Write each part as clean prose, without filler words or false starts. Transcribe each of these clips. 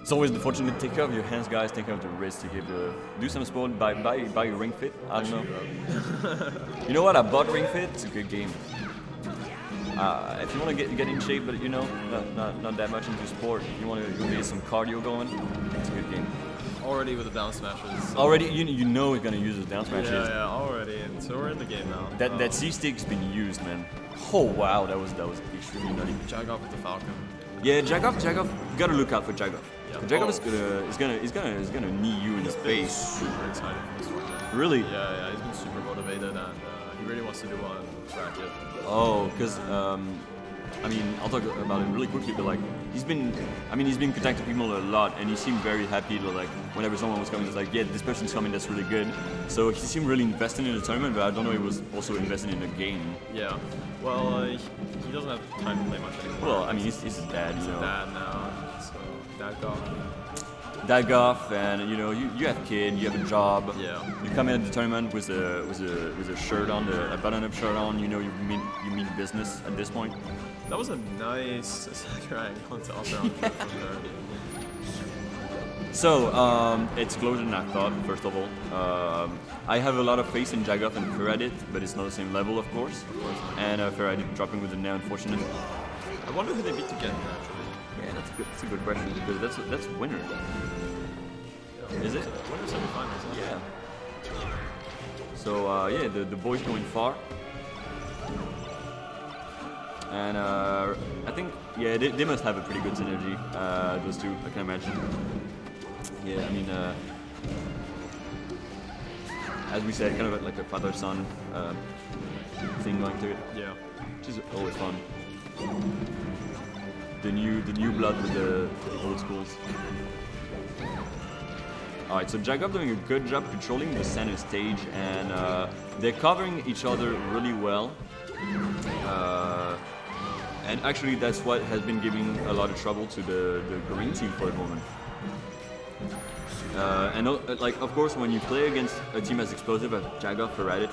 It's always the fortunate to take care of your hands, guys. Take care of the wrist. Do some sport. Buy your Ring Fit. I don't know. You know what? I bought Ring Fit. It's a good game. If you want to get in shape, but you know, not that much into sport. You want to get some cardio going. It's a good game. Already with the down smashes. So. Already, you know we're gonna use the down smashes. Yeah, already, and so we're in the game now. That C stick's been used, man. Oh wow, that was extremely nutty. DjaGoF with the Falcon. Yeah, DjaGoF, you gotta look out for DjaGoF. Yeah. DjaGoF is gonna knee you in the face. Super excited for this one. Man. Really? Yeah, he's been super motivated, and he really wants to do one bracket. Oh, because I mean, I'll talk about it really quickly, but like he's been contacting people a lot, and he seemed very happy to like whenever someone was coming, he's like, yeah, this person's coming, that's really good. So he seemed really invested in the tournament, but I don't know if he was also invested in the game. Yeah. Well, he doesn't have time to play much anymore. Well, I mean, he's his dad, you know. Dad now, so DjaGoF, and you know, you have a kid, you have a job. Yeah. You come in at the tournament with a shirt on, a button-up shirt on. You know, you mean business at this point. That was a nice Sakurai onto upper on from there. So, it's closer than I thought, first of all. I have a lot of faith in DjaGoF and Feradit, but it's not the same level, of course. And Feradit dropping with the now, unfortunate. I wonder who they beat to get him, actually. Yeah, that's a good question, because that's winner. Is it? Winner semifinals. Yeah. So, yeah, the boys going far. And I think, yeah, they must have a pretty good synergy, those two, I can imagine. Yeah, I mean, as we said, kind of like a father-son thing going to it. Yeah. Which is always fun. The new blood with the old schools. Alright, so DjaGoF doing a good job controlling the center stage, and they're covering each other really well. And actually, that's what has been giving a lot of trouble to the green team for the moment. And like, of course, when you play against a team as explosive as DjaGoF or Feradit,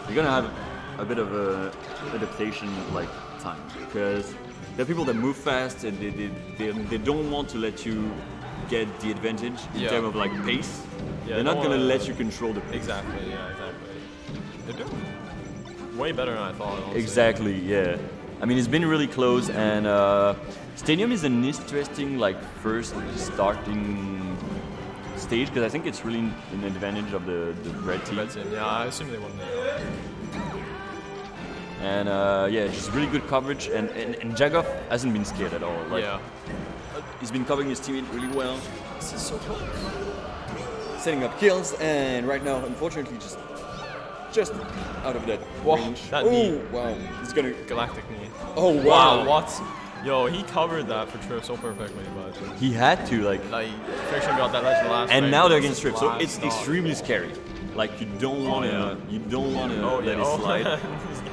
you're gonna have a bit of a adaptation like time, because there are people that move fast and they don't want to let you get the advantage in terms of like pace. Yeah, they're not gonna let you control the pace. Exactly. Yeah, exactly. They're doing way better than I thought. Honestly. Exactly. Yeah. I mean, it's been really close, and Stadium is an interesting like first starting stage, because I think it's really an advantage of the red team. Yeah, I assume they won the. And yeah, just really good coverage, and DjaGoF hasn't been scared at all. Like, yeah. He's been covering his teammate really well. This is so cool. Setting up kills, and right now, unfortunately, just out of that range. That knee. Wow. He's gonna Galactic knee. Oh wow. What? Yo, he covered that for Trif so perfectly, but he had to like Friction got that legend last. And now they're against Trif, so it's extremely scary. Like you don't wanna let it slide.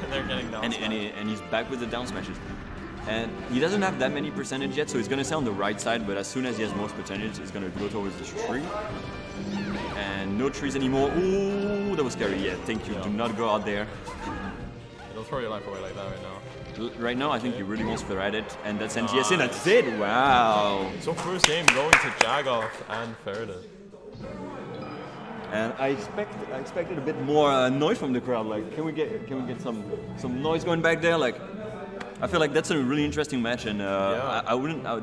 They're getting down. And he's back with the down smashes. And he doesn't have that many percentage yet, so he's gonna stay on the right side, but as soon as he has most percentage, he's gonna go towards this tree. And no trees anymore. Ooh, that was scary. Yeah, thank you. Do not go out there. Don't throw your life away like that right now. Right now, I think he really wants Feradit, and that's NTSC, and that's it. Wow. So first game going to DjaGoF and Feradit. And I expected a bit more noise from the crowd. Like, can we get some noise going back there? Like, I feel like that's a really interesting match, and I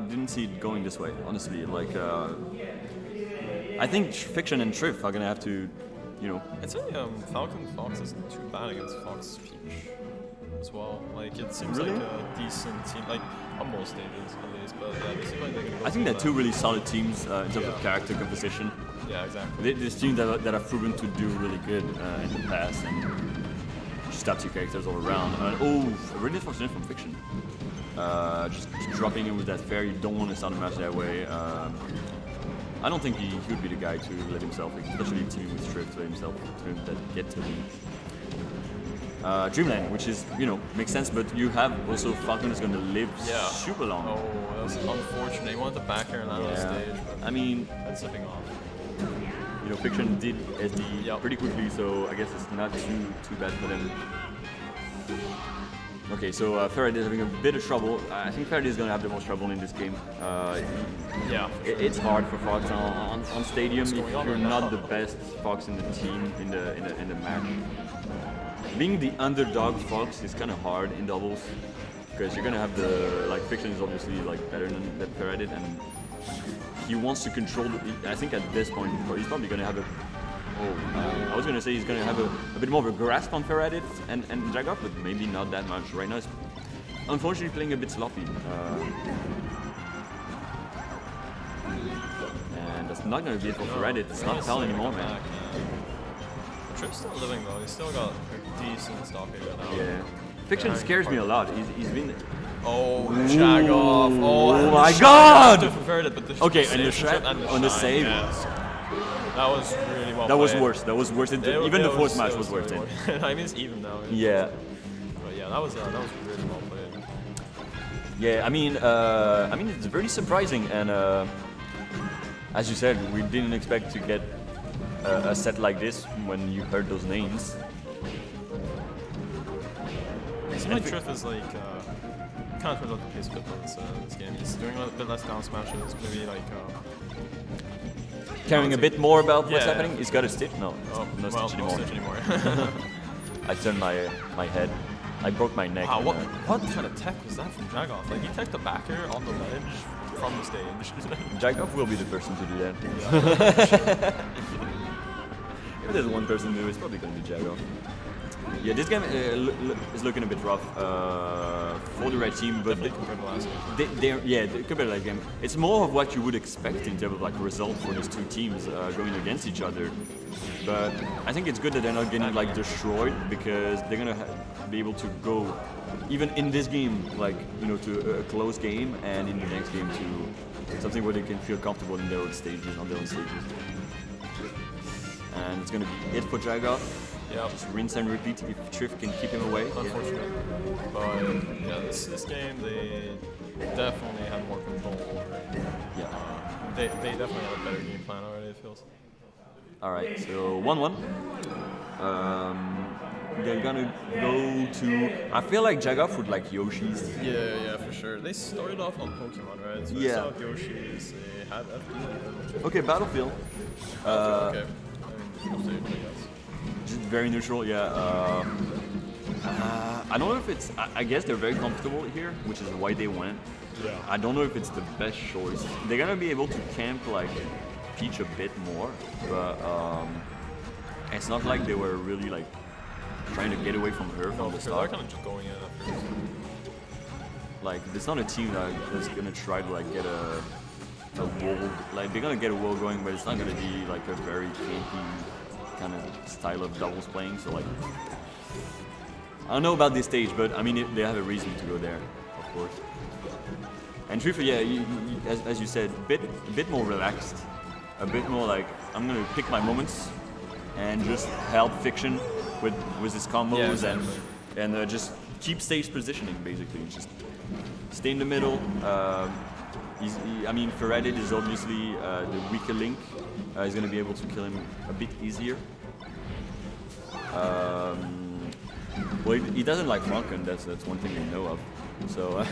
didn't see it going this way, honestly. Like, I think Fiction and Trif are gonna have to, you know. I'd say Falcon Fox isn't too bad against Fox Peach as well. Like, it seems like a decent team, like on most stages at least. But yeah, they seem like they're gonna go. I think they're two really solid teams in terms of character composition. Yeah, exactly. There's teams that have proven to do really good in the past, and just top tier characters all around. Really fortunate from Fiction. Just dropping in with that fair. You don't want to start a match that way. I don't think he would be the guy to let himself, especially teaming with Trif, to let himself get to the Dreamland, which is, you know, makes sense. But you have also Falcon is going to live super long. Oh, that's unfortunate. He wanted to back her and out of the stage. I mean, that's slipping off. You know, Fiction did SD pretty quickly, so I guess it's not too bad for them. Okay, so Feradit is having a bit of trouble. I think Feradit is going to have the most trouble in this game. Yeah. It's hard for Fox on Stadium if going on you're right not now? the best Fox in the team in the match. Being the underdog Fox is kind of hard in doubles because you're gonna have the Fiction is obviously better than Feradit, and he wants to control. I think at this point he's probably gonna have a. I was gonna say he's gonna have a bit more of a grasp on Feradit and DjaGoF, but maybe not that much. Right now, he's unfortunately playing a bit sloppy. And that's not gonna be it for Feradit. It's not Pal anymore, man. Trif's still living though. He's still got a decent stock area now. Yeah. Fiction scares me a lot. He's been. Oh, DjaGoF. Oh my god! Okay, and the shot on the save. Yes. That was really well That was played. worse. That was worse. Even the fourth match was worse. I mean, it's even now. Yeah. But yeah, that was really well played. Yeah, I mean, it's very surprising, and as you said, we didn't expect to get a set like this when you heard those names. It seems like Trif is kind of turned up the pace a bit on this game. He's doing a bit less down smashes, maybe Caring a bit more about what's Yeah. happening. He's got a stitch. No, no well, stitch no anymore. stitch anymore. I turned my head. I broke my neck. Wow, and, what kind of tech was that from DjaGoF? Like, he teched the back air on the ledge from the stage. DjaGoF will be the person to do that. If there's one person to do it, it's probably going to be DjaGoF. Yeah, this game is looking a bit rough for the red team, but Compared to last game. compared to last game, it's more of what you would expect in terms of result for these two teams going against each other. But I think it's good that they're not getting destroyed, because they're gonna be able to go even in this game to a close game, and in the next game to something where they can feel comfortable in their own stages, And it's gonna be it for DjaGoF. Yeah. Just rinse and repeat if Trif can keep him away. Unfortunately. But yeah, this game they definitely had more control over it. Yeah. They definitely had a better game plan already, it feels. Alright, so 1-1. They're gonna go to. I feel like DjaGoF would like Yoshi's. Yeah, for sure. They started off on Pokemon, right? So Yeah. they saw Yoshi's, they had FD. Okay, Battlefield. Okay. I mean, upstage, I guess. Just very neutral, yeah. I don't know if it's. I guess they're very comfortable here, which is why they went. Yeah. I don't know if it's the best choice. They're gonna be able to camp Peach a bit more, but it's not like they were really trying to get away from her from the They're start. kind of just going in at first. It's not a team that's gonna try to get a wall. They're gonna get a wall going, but it's not gonna be a very campy kind of style of doubles playing. So I don't know about this stage, but I mean they have a reason to go there, of course. And Trif, yeah, as you said, a bit more relaxed, a bit more I'm gonna pick my moments and just help Fiction with his combos. Yeah, exactly. and just keep stage positioning basically. Just stay in the middle. Feradit is obviously the weaker link. He's going to be able to kill him a bit easier. Well, he doesn't like Falcon. That's one thing we know of. So.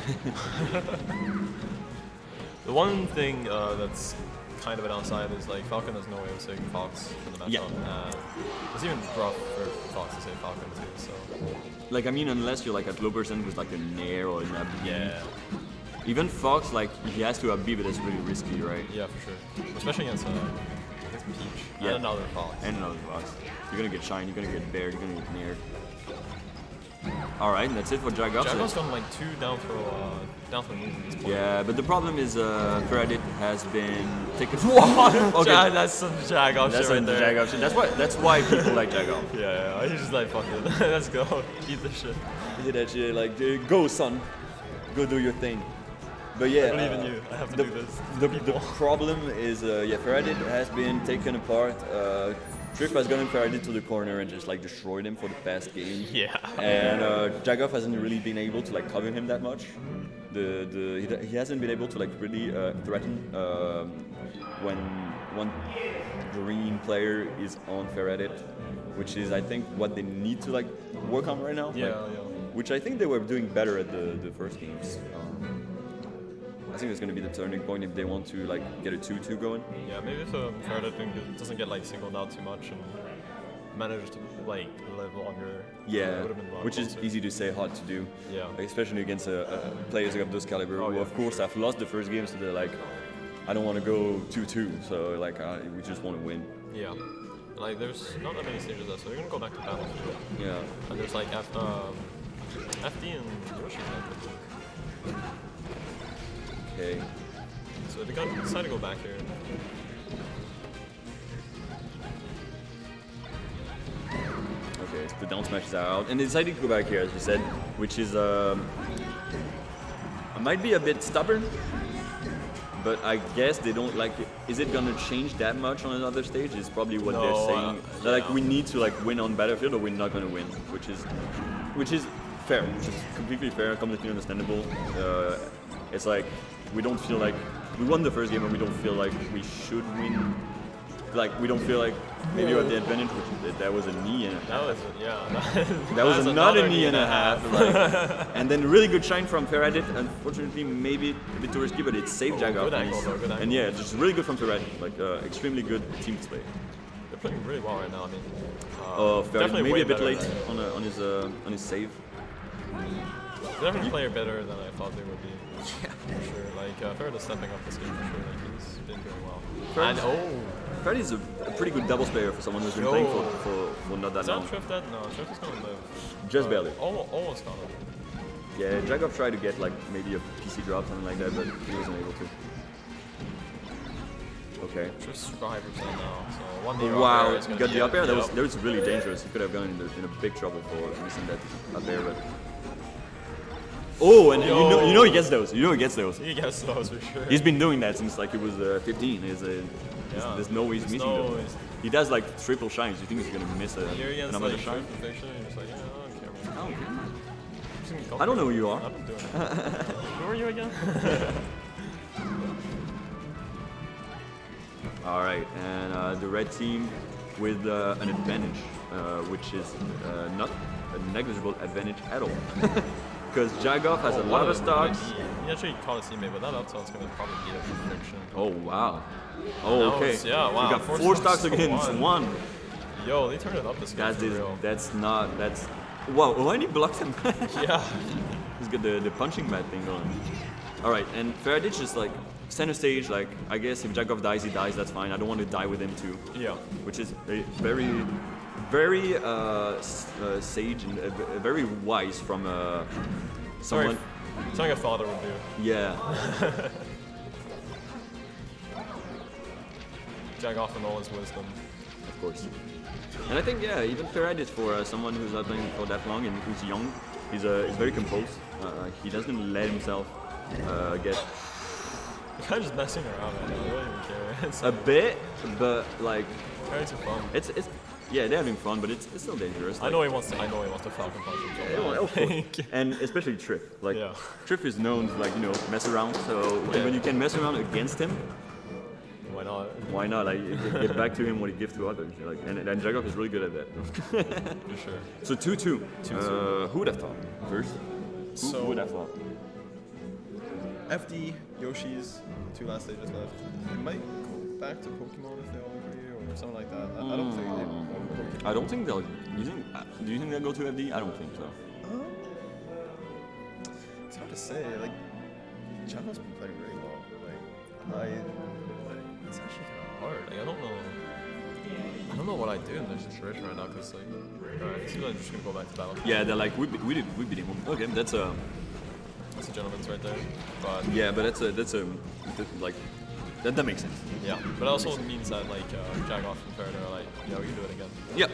The one thing that's kind of a downside is Falcon has no way of saving Fox in the matchup. Yeah. It's even rough for Fox to save Falcon too. So. Unless you're at low percent with a Nair or an Ab. Yeah. Even Fox, he has to Ab, but that's really risky, right? Yeah, for sure. Especially against Peach. Yeah. And another Fox. And another Fox. You're gonna get Shine, you're gonna get Bared, you're gonna get Nair. Alright, that's it for DjaGoF. DjaGoF's done 2 down throw moves at this point. Yeah, but the problem is Feradit has been taken. Okay. That's some DjaGoF That's shit right there. DjaGoF shit. That's why people like DjaGoF. Yeah, he's just fuck it. Let's go. Eat this shit. He did that shit go son, go do your thing. But yeah, I believe in you. I have to do this. The problem is, Feradit has been taken apart. Trif has gone Feradit to the corner and just destroyed him for the past game. Yeah. And DjaGoF hasn't really been able to cover him that much. He hasn't been able to really threaten when one green player is on Feradit, which is I think what they need to work on right now. Yeah. Which I think they were doing better at the first games. I think it's going to be the turning point if they want to like get a 2-2 going. Yeah, maybe if Feradit doesn't get like singled out too much and manages to like live longer. Yeah, it would've been a lot which is closer. easy to say, hard to do. Yeah. Especially against players of this caliber who, yeah, of for course, sure. have lost the first game, so they're like, I don't want to go 2-2, so like we just want to win. Yeah. Like there's not that many stages left, so they're gonna go back to battlefield. Yeah. And there's like FD and Yoshi. Okay. So they decided to go back here. Okay, so the down smashes are out, and they decided to go back here, as you said, which is might be a bit stubborn, but I guess they don't like it. Is it gonna change that much on another stage? Is probably what they're No, saying. They're like, yeah. we need to like win on battlefield, or we're not gonna win, which is fair, which is completely fair, completely understandable. It's like we don't feel like we won the first game, and we don't feel like we should win. Like we don't feel like maybe we have the advantage, which that was a knee and a half. That was That was that's another knee and a half. Like, and then really good shine from Feradit. Unfortunately, maybe a bit too risky, but it saved DjaGoF. good angle though, good And angle. yeah, just really good from Feradit. Like extremely good team display. They're playing really well right now. I mean, Feradit definitely maybe way a bit better late than- on his save. They're definitely playing better than I thought they would be. Yeah, for sure. Like Feradit's stepping up this game for sure. Like he's been doing well. Feradit's- And Feradit is a pretty good doubles player for someone who's been playing for not that is that long. Trif dead? No, Trif is gonna live. Just barely. Almost gonna. Yeah, DjaGoF tried to get like maybe a PC drop, something like that, but he wasn't able to. Okay. Trif's super high percent now, so one day Wow, is gonna got be the up air. it. That was really dangerous. He could have gone in a big trouble for missing that up air. But oh, and you know he gets those. You know he gets those. He gets those for sure. He's been doing that since like he was 15. There's no way he's missing no them. ways. He does like triple shines. You think he's gonna miss Here against another like shine? Trif Fiction, you're just like, yeah, I don't care. I don't care. Just gonna be I don't know who you are. I've been doing it. Who are you again? All right, and the red team with an advantage, which is not a negligible advantage at all. Because DjaGoF has a lot of stocks. He actually caught his teammate, but that up tilt's gonna probably beat it for Fiction. Oh wow. Oh Now okay. it's- yeah, wow, We got four four stocks stocks to against one. one. Yo, they turned it up this game Guys, for real. that's wow. Why did he block him? Yeah. He's got the punching mat thing going. All right, and Feradit just like center stage. Like I guess if DjaGoF dies, he dies. That's fine. I don't want to die with him too. Yeah. Which is a very sage and very wise from someone. Something a father would do. Yeah. DjaGoF and all his wisdom. Of course. And I think, yeah, even Feradit for someone who's not playing for that long and who's young, he's very composed. He doesn't let himself get He's kind of just messing around right now. I don't even care. It's a bit, but like very too fun. it's yeah, they're having fun, but it's still dangerous. I know he wants to Falcon punch him. Yeah, well, of course. And especially Trif. Like Yeah. Trif is known to mess around. So when you can mess around against him, Why not? why not? Like get back to him what he gives to others. Like and DjaGoF is really good at that. For sure. So 2-2. 2-2. Who would have thought? First, who would have thought? FD, Yoshi's, 2 last stages left. They might go back to Pokemon if they all agree or something like that. I don't think they will. I don't think they'll. Do you think they'll go to FD? I don't think so. It's hard to say. Like, DjaGoF's been playing really well. Like, it's actually kind of hard. Like, I don't know what I do in this situation right now because like, it seems like I'm just gonna go back to battle. Yeah, they're like we beat him. Okay, that's a gentleman's right there. But yeah, but that's like that makes sense. yeah, but it also means that like DjaGoF and Feradit are like, yeah, we can do it again. Yeah.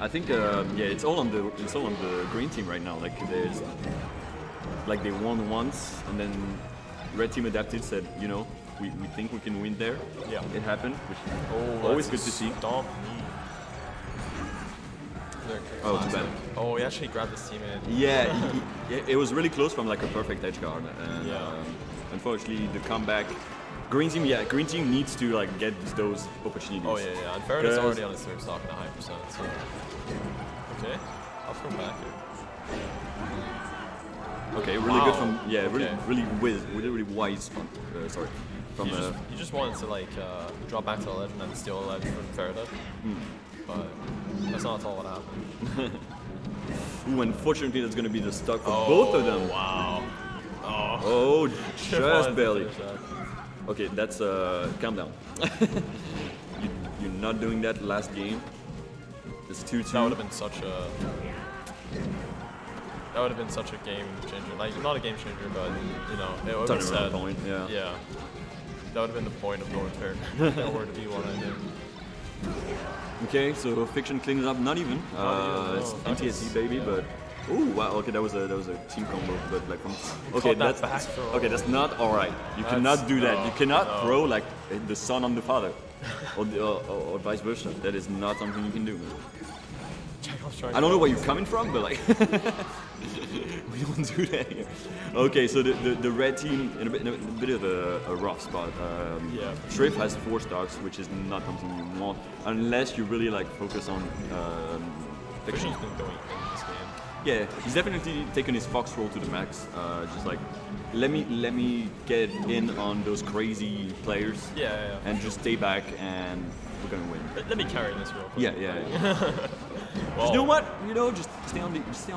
I think yeah, it's all on the green team right now. Like there's like they won once and then red team adapted said, we think we can win there. Yeah. It happened, which is always good to see. Stomp me. Oh, too bad. Oh, he actually grabbed his teammate. Yeah, it was really close from like a perfect edge guard. And, Yeah. Unfortunately, the comeback. Green team needs to like get those opportunities. Oh yeah. And Feradit's already on his third stock and a high percent. So okay, up from back here. Okay, really good from Okay. really wise. Sorry, from You just wanted to like drop back to the ledge and then steal a ledge from Feradit. But that's not at all what happened. Ooh, unfortunately, that's gonna be the stock for both of them. Wow. Oh, Trif wanted just to barely. finish that. Okay, that's calm down. You're not doing that last game. It's 2-2. That would have been such a. That would have been such a game changer. Like not a game changer, but you know, it would have been Turnaround sad. point, yeah. Yeah. That would have been the point of no return. Nowhere to be what I did. Okay, so Fiction cleans up. Not even. It's no. NTSC baby, Yeah. but. Oh wow! Okay, that was a team combo, but like from. Okay, caught that that's back throw. okay. That's not all right. You That's- cannot do that. no, You cannot no. throw like the son on the father, or vice versa. That is not something you can do. I don't know where you're coming from, but like we don't do that here. Okay, so the red team in a bit of a rough spot. Yeah. Trif has 4 stocks, which is not something you want unless you really like focus on Fiction. Fiction's been going in this game. Yeah, he's definitely taken his fox roll to the max. Just like let me get in on those crazy players. Yeah. And just stay back, and we're gonna win. Let me carry this real quick. Yeah. Well, You know what? Just stay on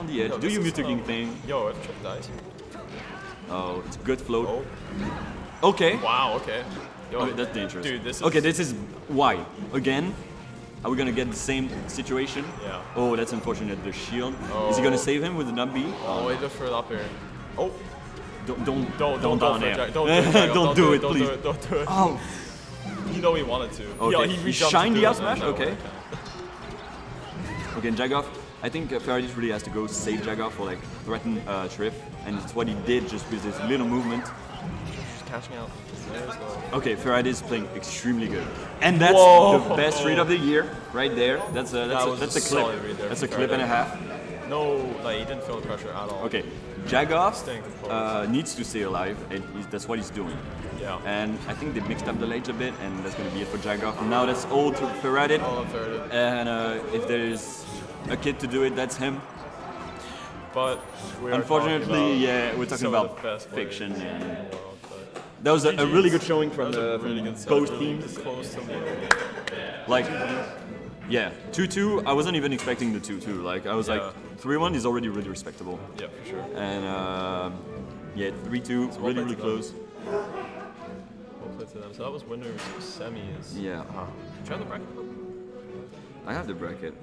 the edge. yo, Do this your is, mutating thing. Yo, if Trif dies. Oh, it's good float. Oh. Okay. Wow. Okay. Yo, Okay, that's dangerous. Dude, this is. Okay, this is why. Again, are we gonna get the same situation? Yeah. Oh, that's unfortunate. The shield. Is he gonna save him with the nub B? Oh, wait, just for it up here. Oh. Don't Don't down go for there. it, Jack. Don't do it, Jack. Don't do it, Don't please. do it. Don't do it. Oh. You know he wanted to. Okay. Yeah, He re-jumped shined to the do out it, smash? and that Okay. worked out. Okay, DjaGoF. I think Feradit really has to go save DjaGoF or like threaten Trif, and it's what he did just with his little movement. Just catching out. There's the... Okay, Feradit is playing extremely good, and that's Whoa. the best read of the year right there. That's a That was that's a a solid clip. read there That's a from clip and a Feradit. half. No, like he didn't feel the pressure at all. Okay, DjaGoF Staying composed. needs to stay alive, and that's what he's doing. Yeah. And I think they mixed up the lanes a bit, and that's going to be it for DjaGoF. Now that's all to Feradit, All Feradit. and if there's a kid to do it, that's him. But we are Unfortunately, talking we're talking some of about the best players Fiction. in And the world, but that was a really good showing that from was a the really good set, both really teams. Close to winning. Like, yeah, 2-2. I wasn't even expecting the 2-2. Like, I was Yeah. like, 3-1 is already really respectable. Yeah, for sure. And yeah, 3-2, well really, played really to them. close. Well played to them. So that was winners semis. Yeah, Do you have the bracket? I have the bracket.